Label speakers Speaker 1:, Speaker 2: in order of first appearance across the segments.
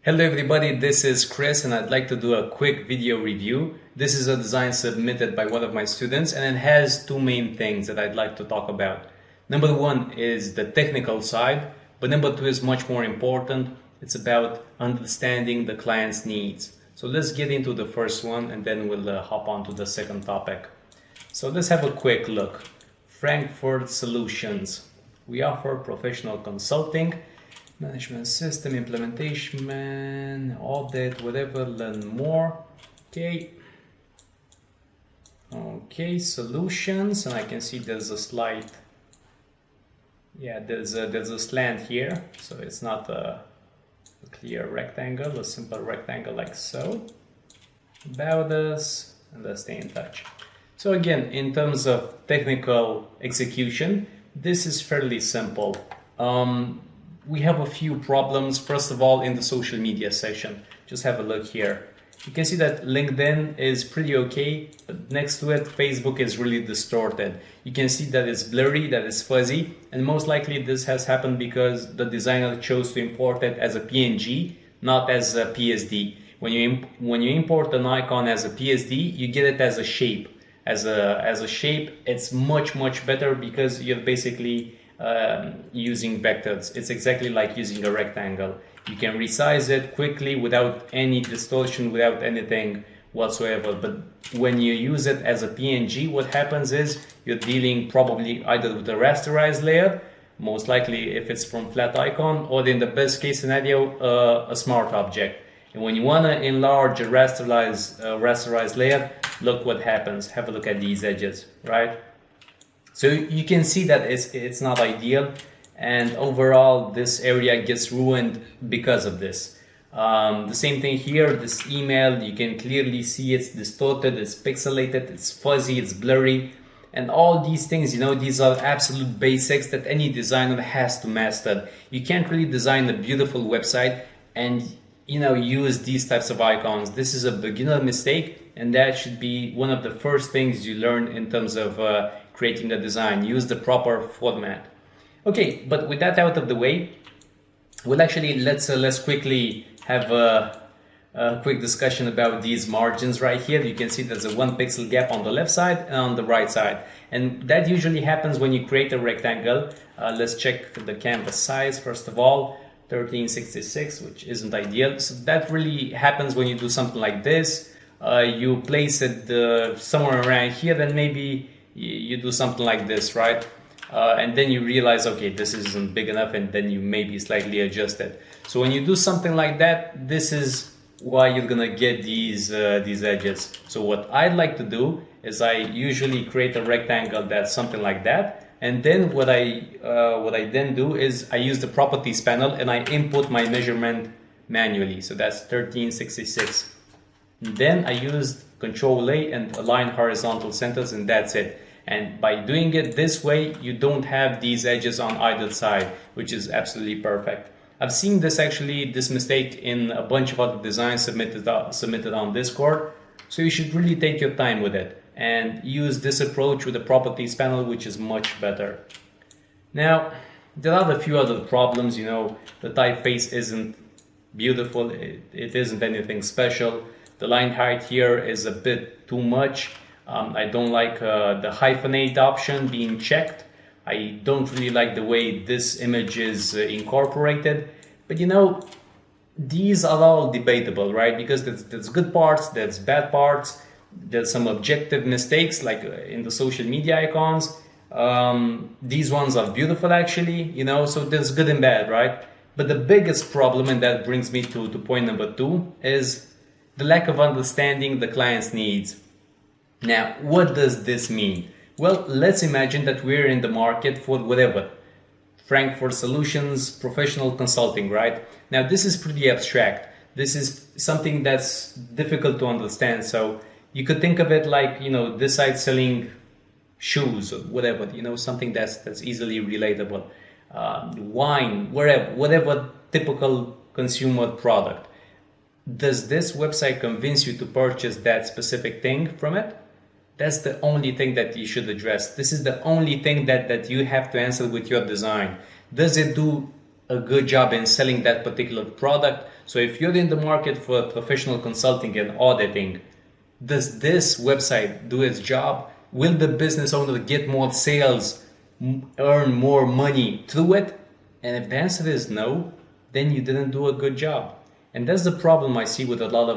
Speaker 1: Hello everybody, this is Chris and I'd like to do a quick video review. This is a design submitted by one of my students and it has two main things that I'd like to talk about. Number one is the technical side, but number two is much more important. It's about understanding the client's needs. So let's get into the first one and then we'll hop on to the second topic. So let's have a quick look. Frankfurt Solutions. We offer professional consulting, management system, implementation, audit, whatever, learn more. Okay, solutions, and I can see there's a slide. Yeah, there's a slant here, so it's not a clear rectangle, a simple rectangle like so. About us, and let's stay in touch. So again, in terms of technical execution, this is fairly simple. We have a few problems. First of all, in the social media section, just have a look here. You can see that LinkedIn is pretty okay, but next to it, Facebook is really distorted. You can see that it's blurry, that it's fuzzy, and most likely this has happened because the designer chose to import it as a PNG, not as a PSD. When you import an icon as a PSD, you get it as a shape. As a shape, it's much better because you're basically using vectors. It's exactly like using a rectangle. You can resize it quickly without any distortion, without anything whatsoever. But when you use it as a PNG, what happens is you're dealing probably either with a rasterized layer, most likely if it's from flat icon, or in the best case scenario, a smart object. And when you want to enlarge a rasterized layer, look what happens. Have a look at these edges, right? So you can see that it's not ideal, and overall this area gets ruined because of this. The same thing here, this email, you can clearly see it's distorted, it's pixelated, it's fuzzy, it's blurry, and all these things, these are absolute basics that any designer has to master. You can't really design a beautiful website and use these types of icons. This is a beginner mistake, and that should be one of the first things you learn in terms of creating a design. Use the proper format. Okay, but with that out of the way, well, actually, let's quickly have a quick discussion about these margins right here. You can see there's a 1 pixel gap on the left side and on the right side, and that usually happens when you create a rectangle. Let's check the canvas size first of all. 1366, which isn't ideal. So that really happens when you do something like this. You place it somewhere around here, then maybe you do something like this, right? And then you realize, okay, this isn't big enough, and then you maybe slightly adjust it. So when you do something like that, this is why you're gonna get these edges. So what I'd like to do is I usually create a rectangle that's something like that. And then what I then do is I use the properties panel and I input my measurement manually. So that's 1366. And then I used Control A and align horizontal centers, and that's it. And by doing it this way, you don't have these edges on either side, which is absolutely perfect. I've seen this mistake in a bunch of other designs submitted on Discord. So you should really take your time with it and use this approach with the properties panel, which is much better. Now, there are a few other problems. The typeface isn't beautiful. It isn't anything special. The line height here is a bit too much. I don't like the hyphenate option being checked. I don't really like the way this image is incorporated. But these are all debatable, right? Because there's good parts, there's bad parts. There's some objective mistakes, like in the social media icons. These ones are beautiful, actually, so there's good and bad, right? But the biggest problem, and that brings me to point number 2, is the lack of understanding the client's needs. Now, what does this mean? Well, let's imagine that we're in the market for whatever. Frankfurt Solutions, professional consulting, right? Now, this is pretty abstract. This is something that's difficult to understand. So you could think of it like, this side selling shoes or whatever, something that's easily relatable. Wine, whatever typical consumer product. Does this website convince you to purchase that specific thing from it? That's the only thing that you should address. This is the only thing that you have to answer with your design. Does it do a good job in selling that particular product. So if you're in the market for professional consulting and auditing, does this website do its job? Will the business owner get more sales, earn more money through it? And if the answer is no, then you didn't do a good job. And that's the problem I see with a lot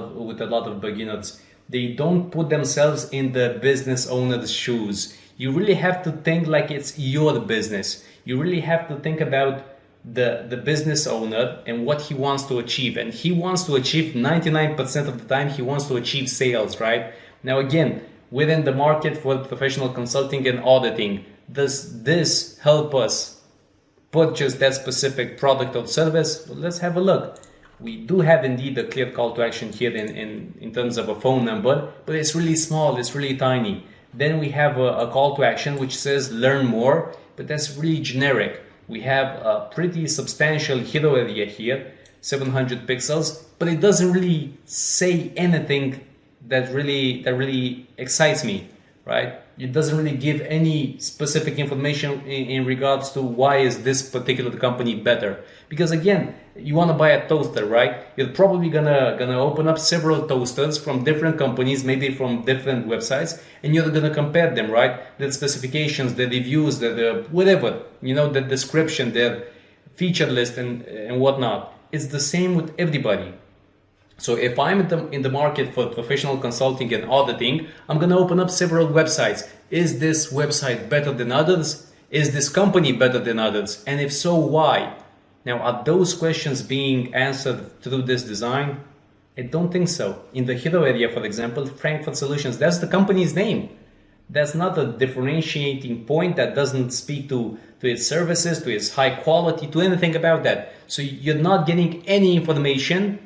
Speaker 1: of beginners. They don't put themselves in the business owner's shoes. You really have to think like it's your business. You really have to think about the business owner and what he wants to achieve. And he wants to achieve 99% of the time, he wants to achieve sales, right? Now again, within the market for professional consulting and auditing, does this help us purchase that specific product or service? Well, let's have a look. We do have indeed a clear call to action here in terms of a phone number, but it's really small, it's really tiny. Then we have a call to action which says learn more, but that's really generic. We have a pretty substantial hero area here, 700 pixels, but it doesn't really say anything that really excites me, right? It doesn't really give any specific information in regards to why is this particular company better. Because again, you want to buy a toaster, right? You're probably gonna open up several toasters from different companies, maybe from different websites, and you're gonna compare them, right? The specifications, the reviews, the whatever, you know, the description, their feature list and whatnot. It's the same with everybody. So if I'm in the market for professional consulting and auditing, I'm going to open up several websites. Is this website better than others? Is this company better than others? And if so, why? Now, are those questions being answered through this design? I don't think so. In the hero area, for example, Frankfurt Solutions, that's the company's name. That's not a differentiating point. That doesn't speak to its services, to its high quality, to anything about that. So you're not getting any information.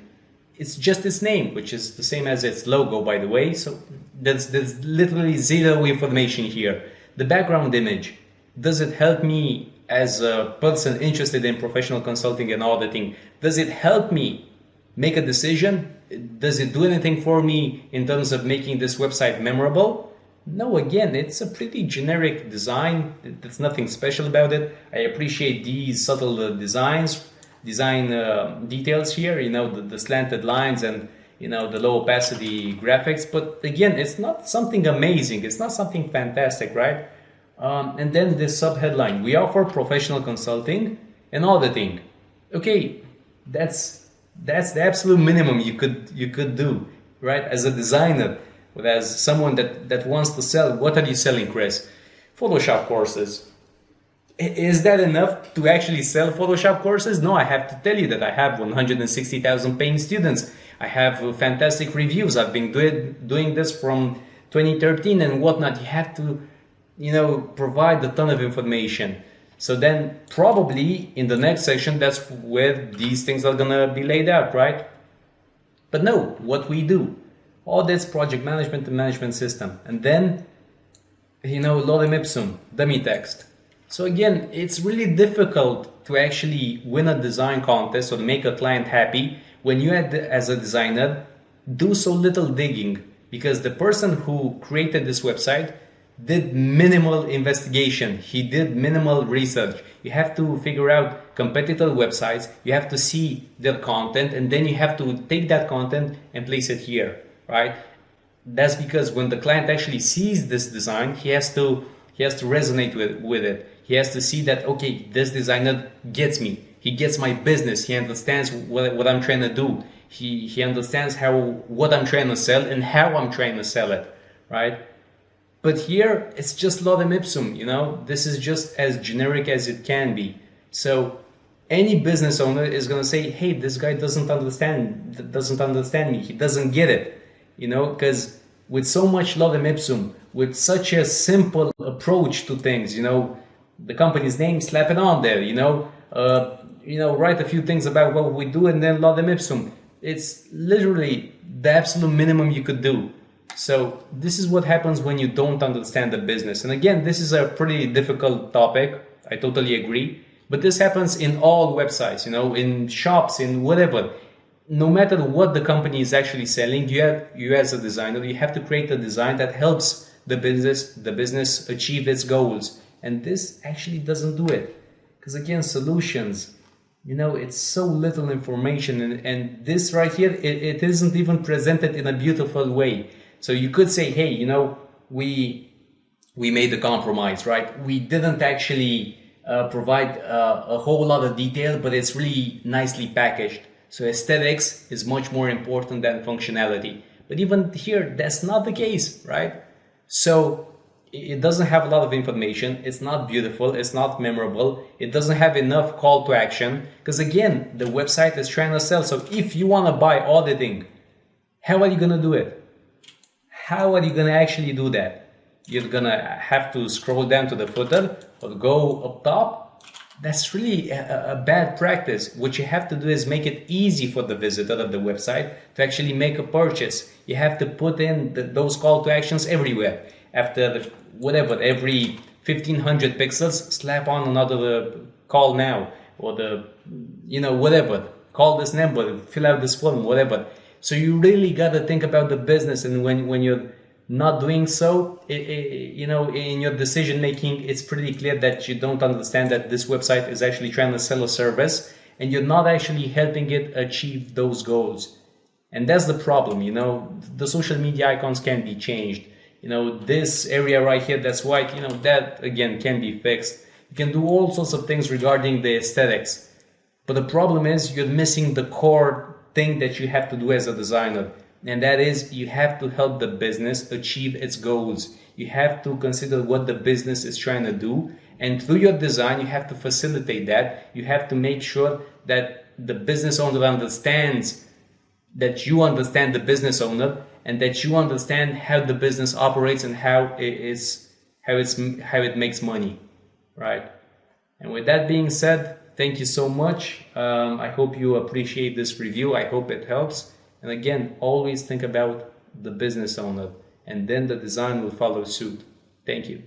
Speaker 1: It's just its name, which is the same as its logo, by the way. So there's literally zero information here. The background image, does it help me as a person interested in professional consulting and auditing? Does it help me make a decision? Does it do anything for me in terms of making this website memorable? No, again, it's a pretty generic design. There's nothing special about it. I appreciate these subtle design details here, you know, the slanted lines and, you know, the low opacity graphics. But again, it's not something amazing. It's not something fantastic, right? And then this sub-headline, we offer professional consulting and auditing. Okay, that's the absolute minimum you could do, right? As a designer, or as someone that wants to sell. What are you selling, Chris? Photoshop courses. Is that enough to actually sell Photoshop courses? No, I have to tell you that I have 160,000 paying students. I have fantastic reviews. I've been doing this from 2013 and whatnot. You have to, you know, provide a ton of information. So then probably in the next section, that's where these things are gonna be laid out, right? But no, what we do, audits, project management and management system. And then, you know, lorem ipsum, dummy text. So again, it's really difficult to actually win a design contest or make a client happy when you, as a designer, do so little digging, because the person who created this website did minimal investigation. He did minimal research. You have to figure out competitor websites. You have to see their content, and then you have to take that content and place it here, right? That's because when the client actually sees this design, he has to resonate with it. He has to see that, okay, this designer gets me. He gets my business. He understands what I'm trying to do. He understands what I'm trying to sell and how I'm trying to sell it, right? But here, it's just lorem ipsum, you know? This is just as generic as it can be. So any business owner is going to say, hey, this guy doesn't understand me. He doesn't get it, you know? Because with so much lorem ipsum, with such a simple approach to things, you know, the company's name, slap it on there, you know, write a few things about what we do and then lorem ipsum. It's literally the absolute minimum you could do. So this is what happens when you don't understand the business. And again, this is a pretty difficult topic. I totally agree. But this happens in all websites, you know, in shops, in whatever. No matter what the company is actually selling, you as a designer, you have to create a design that helps the business achieve its goals. And this actually doesn't do it. Because again, solutions, You know, it's so little information, and this right here, it isn't even presented in a beautiful way. So you could say, hey, you know, we made a compromise, right? We didn't actually provide a whole lot of detail, but it's really nicely packaged. So aesthetics is much more important than functionality. But even here, that's not the case, right? So it doesn't have a lot of information. It's not beautiful. It's not memorable. It doesn't have enough call to action. Because again, the website is trying to sell. So if you want to buy auditing, how are you going to do it? How are you going to actually do that? You're going to have to scroll down to the footer or go up top. That's really a bad practice. What you have to do is make it easy for the visitor of the website to actually make a purchase. You have to put in those call to actions everywhere. After the, whatever, every 1500 pixels, slap on another call now, or the, you know, whatever, call this number, fill out this form, whatever. So you really got to think about the business, and when you're not doing so, you know, in your decision making, it's pretty clear that you don't understand that this website is actually trying to sell a service, and you're not actually helping it achieve those goals. And that's the problem, you know. The social media icons can be changed. You know, this area right here that's white, you know, that again can be fixed. You can do all sorts of things regarding the aesthetics. But the problem is you're missing the core thing that you have to do as a designer. And that is, you have to help the business achieve its goals. You have to consider what the business is trying to do. And through your design, you have to facilitate that. You have to make sure that the business owner understands that you understand the business owner, and that you understand how the business operates and how it makes money, right? And with that being said, thank you so much. I hope you appreciate this review. I hope it helps. And again, always think about the business owner, and then the design will follow suit. Thank you.